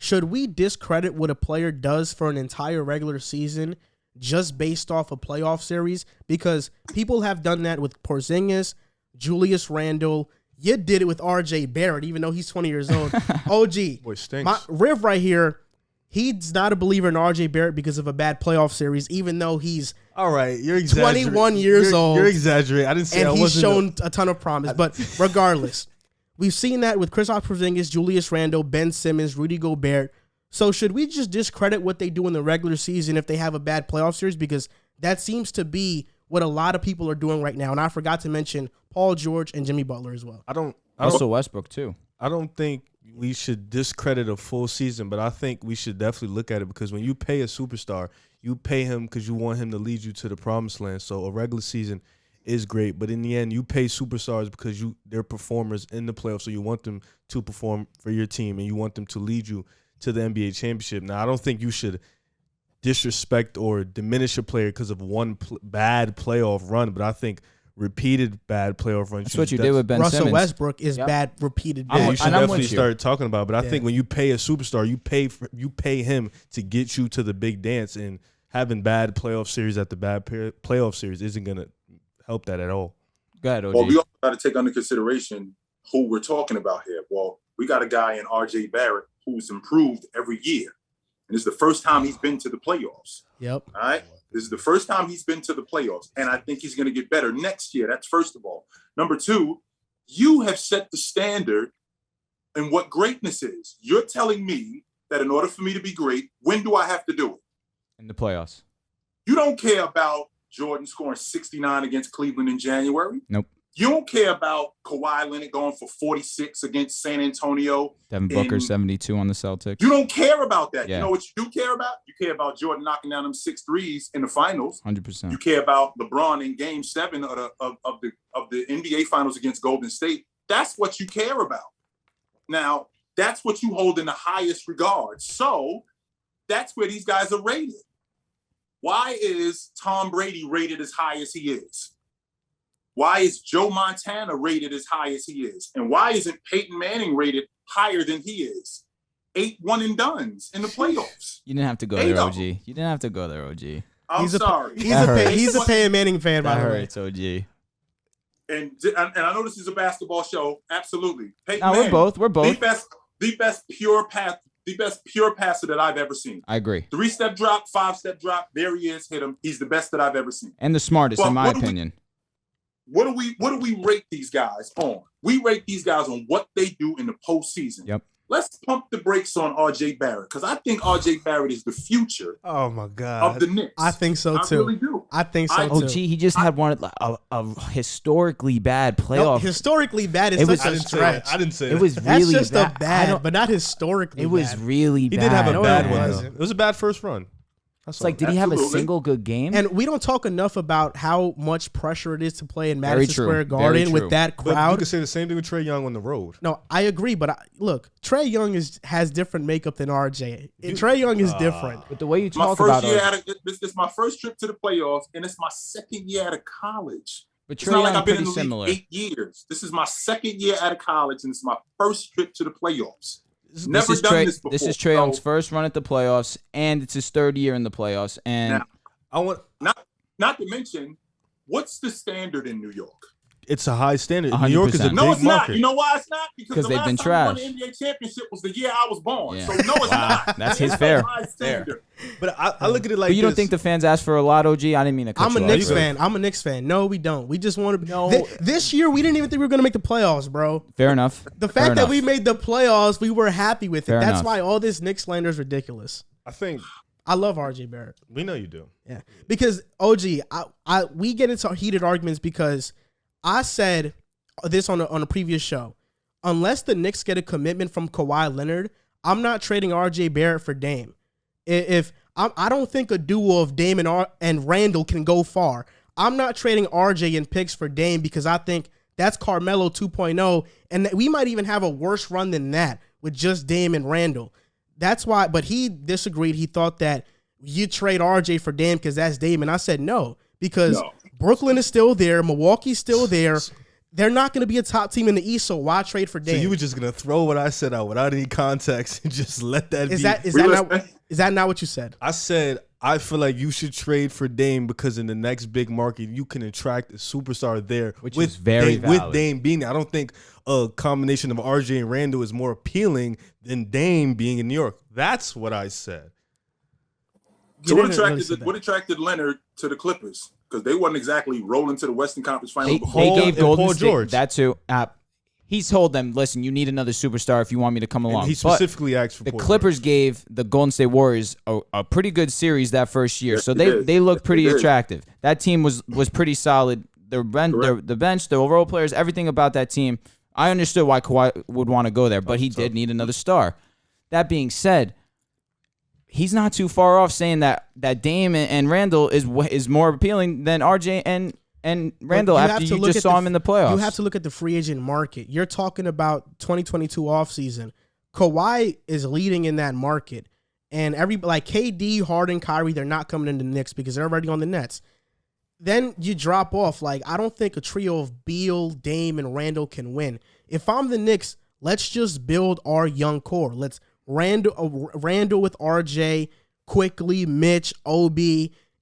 should we discredit what a player does for an entire regular season just based off a playoff series? Because people have done that with Porzingis, Julius Randle. You did it with RJ Barrett, even though he's 20 years old. OG, boy stinks. My Riv right here, he's not a believer in RJ Barrett because of a bad playoff series, even though he's all right. You're exaggerating. 21 years old. You're exaggerating. I didn't say and I he's wasn't shown a ton of promise. But regardless, we've seen that with Kristaps Porzingis, Julius Randle, Ben Simmons, Rudy Gobert. So should we just discredit what they do in the regular season if they have a bad playoff series? Because that seems to be what a lot of people are doing right now. And I forgot to mention Paul George and Jimmy Butler as well. Also Westbrook too. I don't think we should discredit a full season, but I think we should definitely look at it because when you pay a superstar, you pay him because you want him to lead you to the promised land. So a regular season is great, but in the end, you pay superstars because they're performers in the playoffs, so you want them to perform for your team and you want them to lead you to the NBA championship. Now, I don't think you should disrespect or diminish a player because of one bad playoff run, but I think repeated bad playoff runs. That's what you did with Ben Russell Simmons. Westbrook is bad repeated. Yeah, you should definitely you. start talking about it. But I think when you pay a superstar, you pay him to get you to the big dance, and having bad playoff series at the bad playoff series isn't going to help that at all. Go ahead, OG. Well, we also got to take under consideration who we're talking about here. Well, we got a guy in RJ Barrett who's improved every year. And this is the first time he's been to the playoffs. Yep. All right. This is the first time he's been to the playoffs. And I think he's going to get better next year. That's first of all. Number two, you have set the standard in what greatness is. You're telling me that in order for me to be great, when do I have to do it? In the playoffs. You don't care about Jordan scoring 69 against Cleveland in January. Nope. You don't care about Kawhi Leonard going for 46 against San Antonio. Devin Booker, 72 on the Celtics. You don't care about that. Yeah. You know what you do care about? You care about Jordan knocking down them 6 threes in the finals. 100%. You care about LeBron in Game 7 of the NBA Finals against Golden State. That's what you care about. Now, that's what you hold in the highest regard. So that's where these guys are rated. Why is Tom Brady rated as high as he is? Why is Joe Montana rated as high as he is? And why isn't Peyton Manning rated higher than he is? 8 one-and-dones in the playoffs. You didn't have to go there, OG. You didn't have to go there, OG. I'm sorry. He's a Peyton Manning fan, by the way. That hurts, OG. And I know this is a basketball show. Absolutely. Peyton No, Manning, we're both. The best pure passer that I've ever seen. I agree. 3-step drop, 5-step drop. There he is. Hit him. He's the best that I've ever seen. And the smartest, But in my opinion. What do we rate these guys on? We rate these guys on what they do in the postseason. Yep. Let's pump the brakes on RJ Barrett because I think RJ Barrett is the future Oh my God. of the Knicks. I think so too. I really do. I think so OG, too. he just had one of a historically bad No, playoff. historically bad is It was- such a stretch. I didn't say It that. was That's really just bad. a bad, but not historically. It was bad. really He bad. did have a No, bad it one, though. wasn't. It was a bad first run. It's like, did he have a Absolutely. single good game? And we don't talk enough about how much pressure it is to play in Very Madison true. Square Very Garden true. with that But you crowd. could say the same thing with Trae Young on the road. No, I agree, but look, Trae Young has different makeup than RJ. Trae Young is different. But the way you My talk first about year it, this is my first trip to the playoffs, and it's my second year out of college. but It's Trae not like Young I've been pretty in the similar. league 8 years. This is my second year out of college, and it's my first trip to the playoffs. This Never is done Trae, this before. This is Trae Young's first run at the playoffs, and it's his third year in the playoffs. And Now, I want. not to mention, what's the standard in New York? It's a high standard. New 100%. York is a No, big it's not. market. You know why it's not? Because the they've last been time trash. we won the NBA championship was the year I was born. Yeah. So no, it's not. That's It his ain't fair. no high standard. But I look at it like but you don't this. think the fans ask for a lot, OG? I didn't mean to cut I'm a you off. Knicks fan. I'm a Knicks fan. No, we don't. We just want to. No. This year, we didn't even think we were going to make the playoffs, bro. Fair enough. The Fair fact that enough. we made the playoffs, we were happy with it. Fair That's enough. why all this Knicks slander is ridiculous. I think I love RJ Barrett. we know you do. Yeah, because OG, we get into heated arguments because I said this on a previous show. Unless the Knicks get a commitment from Kawhi Leonard, I'm not trading RJ Barrett for Dame. I don't think a duo of Dame and Randall can go far. I'm not trading RJ and picks for Dame because I think that's Carmelo 2.0, and that we might even have a worse run than that with just Dame and Randall. That's why, but he disagreed. He thought that you trade RJ for Dame because that's Dame, and I said no, because Brooklyn is still there, Milwaukee's still there. they're not going to be a top team in the East, so why trade for Dame? So you were just gonna throw what I said out without any context and just let that is be. Is that not what you said? I said I feel like you should trade for Dame because in the next big market you can attract a superstar there, which is very valid. With Dame being there. I don't think a combination of RJ and Randall is more appealing than Dame being in New York. That's what I said. So what attracted Leonard to the Clippers? Because they wasn't exactly rolling to the Western Conference Finals. They gave Golden Paul State George. that too. He's told them, listen, you need another superstar if you want me to come along. And he specifically asked for the Paul Clippers George. gave the Golden State Warriors a pretty good series that first year. Yes, So they looked pretty attractive. That team was pretty solid. The bench, the overall players, everything about that team. I understood why Kawhi would want to go there, but he did need another star. That being said, he's not too far off saying that Dame and Randall is more appealing than RJ and Randall after you just saw him in the playoffs. You have to look at the free agent market. You're talking about 2022 offseason. Kawhi is leading in that market. And like KD, Harden, Kyrie, they're not coming into the Knicks because they're already on the Nets. Then you drop off. Like, I don't think a trio of Beal, Dame, and Randall can win. If I'm the Knicks, let's just build our young core. Let's Randall with RJ, quickly Mitch, OB,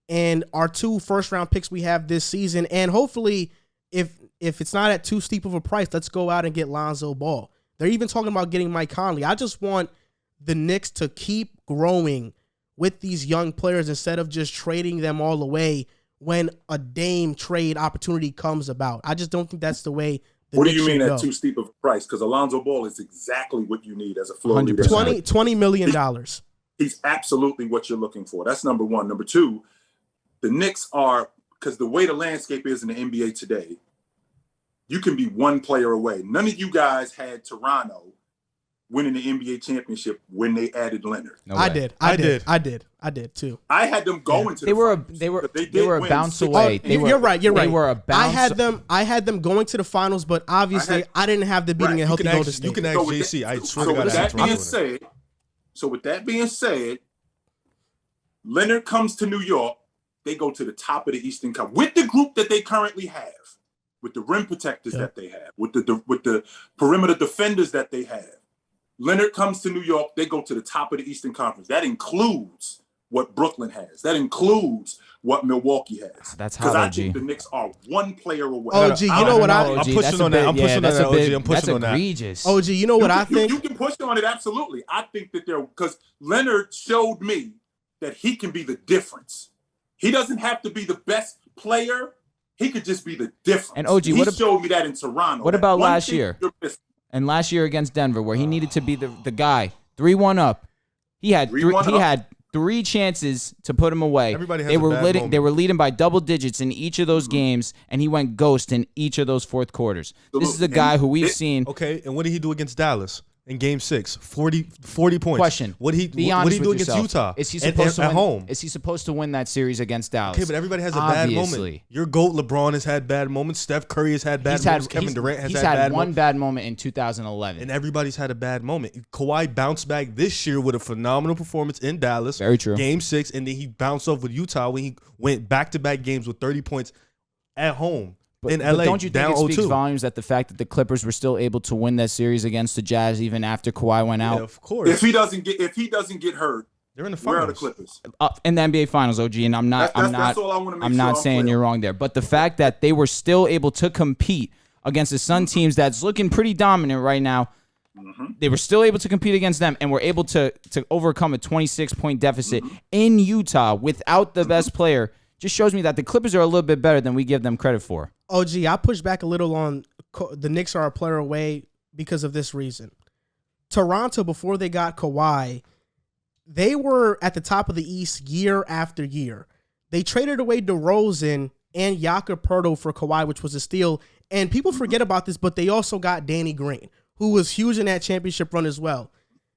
and our 2 first-round picks we have this season. And hopefully, if it's not at too steep of a price, let's go out and get Lonzo Ball. They're even talking about getting Mike Conley. I just want the Knicks to keep growing with these young players instead of just trading them all away when a Dame trade opportunity comes about. I just don't think that's the way the What Knicks do you mean should at go. too steep of a price? Because Alonzo Ball is exactly what you need as a floor leader. $20 million. He's absolutely what you're looking for. That's number one. Number two, the Knicks are, because the way the landscape is in the NBA today, you can be one player away. None of you guys had Toronto winning the NBA championship when they added Leonard. No I way. did too. I had them going to They the were finals, they were a win bounce 6 away. Oh, you're right. You're right. They were a bounce. I had them going to the finals, but obviously I didn't have them beating a healthy Golden State. You can ask So with JC. I swear So to God, with I had that being Toronto. said, with that being said, Leonard comes to New York. They go to the top of the Eastern Conference with the group that they currently have, with the rim protectors that they have, with the perimeter defenders that they have. Leonard comes to New York. They go to the top of the Eastern Conference. That includes what Brooklyn has. That includes what Milwaukee has. That's because hot, I think the Knicks are one player away. OG, you know what I'm pushing on that. I'm pushing on that, OG. I'm pushing on that. That's egregious. OG, you know what I think? You can push on it, absolutely. I think that because Leonard showed me that he can be the difference. He doesn't have to be the best player. He could just be the difference. And OG, he showed me that in Toronto. What about One last thing year? you're missing. And last year against Denver, where he needed to be the guy, 3-1 up, he had 3 chances to put him away. Everybody has they a were bad leading. moment. They were leading by double digits in each of those games, and he went ghost in each of those fourth quarters. This is a guy who we've seen. Okay, and what did he do against Dallas in Game 6? 40 points. Question: What did Be he honest do with against yourself. Utah? Is he supposed to at win, home? Is he supposed to win that series against Dallas? Okay, but everybody has a bad moment. Obviously. Your GOAT LeBron has had bad moments. Steph Curry has had bad moments. Kevin Durant has he's had bad one moments. bad moment in 2011. And everybody's had a bad moment. Kawhi bounced back this year with a phenomenal performance in Dallas. Very true. Game 6, and then he bounced off with Utah when he went back-to-back games with 30 points at home in LA. But don't you think down it speaks 0-2. volumes that the fact that the Clippers were still able to win that series against the Jazz even after Kawhi went out? Yeah, of course. If he doesn't get hurt, They're in the where are the finals. Clippers? In the NBA Finals, OG, and That's all I want to make I'm sure not I'm saying clear. you're wrong there, but the fact that they were still able to compete against the Sun teams that's looking pretty dominant right now, they were still able to compete against them and were able to overcome a 26-point deficit in Utah without the best player. Just shows me that the Clippers are a little bit better than we give them credit for. OG, I push back a little on the Knicks are a player away because of this reason. Toronto, before they got Kawhi, they were at the top of the East year after year. They traded away DeRozan and Jakob Poeltl for Kawhi, which was a steal. And people forget about this, but they also got Danny Green, who was huge in that championship run as well.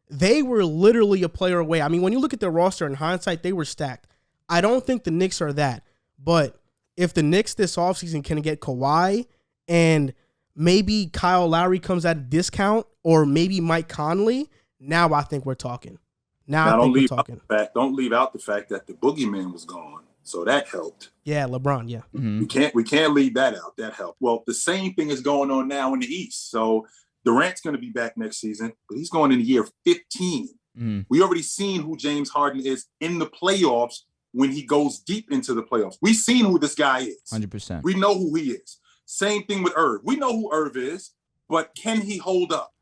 They were literally a player away. I mean, when you look at their roster in hindsight, they were stacked. I don't think the Knicks are that. But if the Knicks this offseason can get Kawhi and maybe Kyle Lowry comes at a discount or maybe Mike Conley, now I think we're talking. Now I think we're talking. Don't leave out the fact that the boogeyman was gone. So that helped. Yeah, LeBron. Yeah. Mm-hmm. We can't leave that out. That helped. Well, the same thing is going on now in the East. So Durant's going to be back next season, but he's going in the year 15. Mm-hmm. We already seen who James Harden is in the playoffs when he goes deep into the playoffs. We've seen who this guy is. 100%. We know who he is. Same thing with Irv. We know who Irv is, but can he hold up?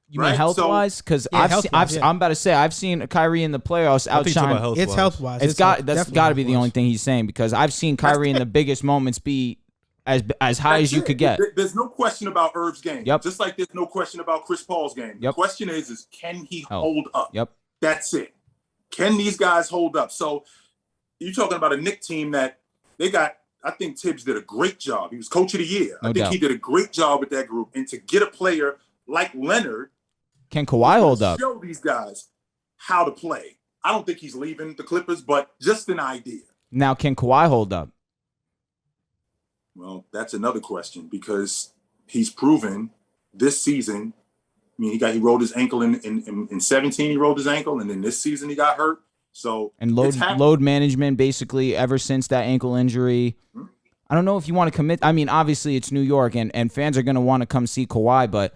You mean health-wise? Because I'm about to say I've seen Kyrie in the playoffs outshine. It's health-wise. That's got to be the only thing he's saying, because I've seen Kyrie in the biggest moments be as high as you could get. There's no question about Irv's game. Yep. Just like there's no question about Chris Paul's game. The question is can he hold up? Yep. That's it. Can these guys hold up? So you're talking about a Knicks team that they got. I think Tibbs did a great job. He was coach of the year. I think he did a great job with that group. And to get a player like Leonard, can Kawhi hold up? Show these guys how to play. I don't think he's leaving the Clippers, but just an idea. Now, can Kawhi hold up? Well, that's another question, because he's proven this season. I mean, he rolled his ankle in 17. He rolled his ankle, and then this season he got hurt. So and load management basically ever since that ankle injury. Mm-hmm. I don't know if you want to commit. I mean, obviously it's New York, and fans are going to want to come see Kawhi, but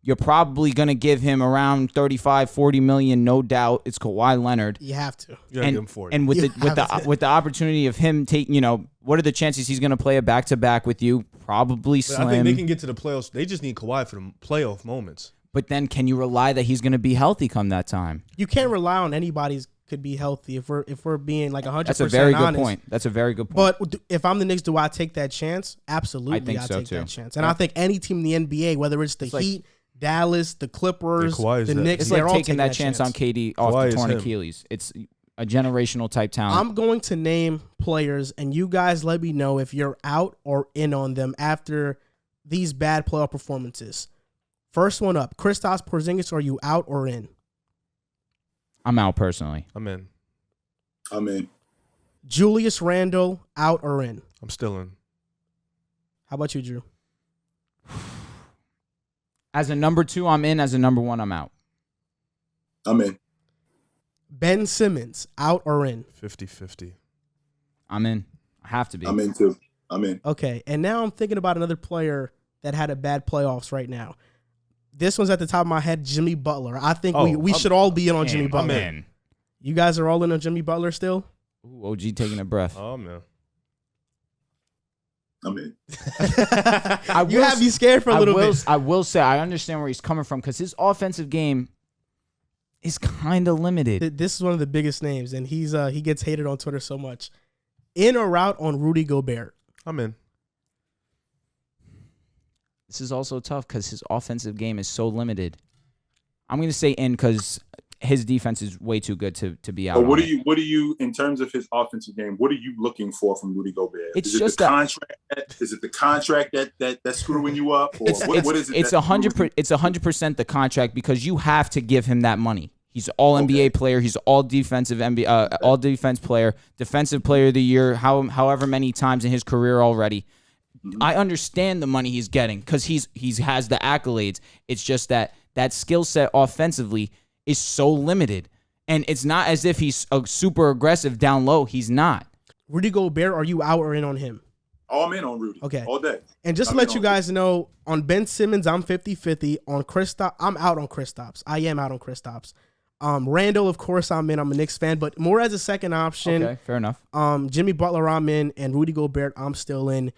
you're probably going to give him around 35, 40 million, no doubt. It's Kawhi Leonard. You have to. You gotta give him 40. And with the opportunity of him taking, what are the chances he's going to play a back-to-back with you? Probably slim. I think they can get to the playoffs. They just need Kawhi for the playoff moments. But then can you rely that he's going to be healthy come that time? You can't rely on anybody's could be healthy if we're being like 100% honest. That's a very good point. That's a very good point. But if I'm the Knicks, do I take that chance? Absolutely, I think I so take too. that chance. And I think any team in the NBA, whether it's the Heat, Dallas, the Clippers, the Knicks, it's they're like all taking that chance on KD off the torn Achilles. It's a generational type talent. I'm going to name players, and you guys let me know if you're out or in on them after these bad playoff performances. First one up, Kristaps Porzingis. Are you out or in? I'm out personally. I'm in. Julius Randle, out or in? I'm still in. How about you, Drew? As a number 2, I'm in. As a number 1, I'm out. I'm in. Ben Simmons, out or in? 50-50. I'm in. I have to be. I'm in too. I'm in. Okay, and now I'm thinking about another player that had a bad playoffs right now. This one's at the top of my head, Jimmy Butler. I think we should all be in on Jimmy Butler. I'm in. You guys are all in on Jimmy Butler still? Ooh, OG taking a breath. Oh, man. I'm in. You have me scared for a little bit. I will say I understand where he's coming from, because his offensive game is kind of limited. This is one of the biggest names, and he gets hated on Twitter so much. In or out on Rudy Gobert? I'm in. This is also tough because his offensive game is so limited. I'm going to say in because his defense is way too good to be out. But what do you in terms of his offensive game? What are you looking for from Rudy Gobert? It's is just it the contract? Is it the contract that's screwing you up? Or what is it? It's 100%. It's 100% the contract, because you have to give him that money. He's all NBA player. He's all defensive NBA, all defense player, defensive player of the year. However many times in his career already. Mm-hmm. I understand the money he's getting because he has the accolades. It's just that skill set offensively is so limited, and it's not as if he's a super aggressive down low. He's not. Rudy Gobert, are you out or in on him? Oh, I'm in on Rudy. Okay. All day. And just to let you guys know, on Ben Simmons, I'm 50-50. On Kristaps, I'm out on Kristaps. I am out on Kristaps. Randall, of course, I'm in. I'm a Knicks fan, but more as a second option. Okay, fair enough. Jimmy Butler, I'm in, and Rudy Gobert, I'm still in.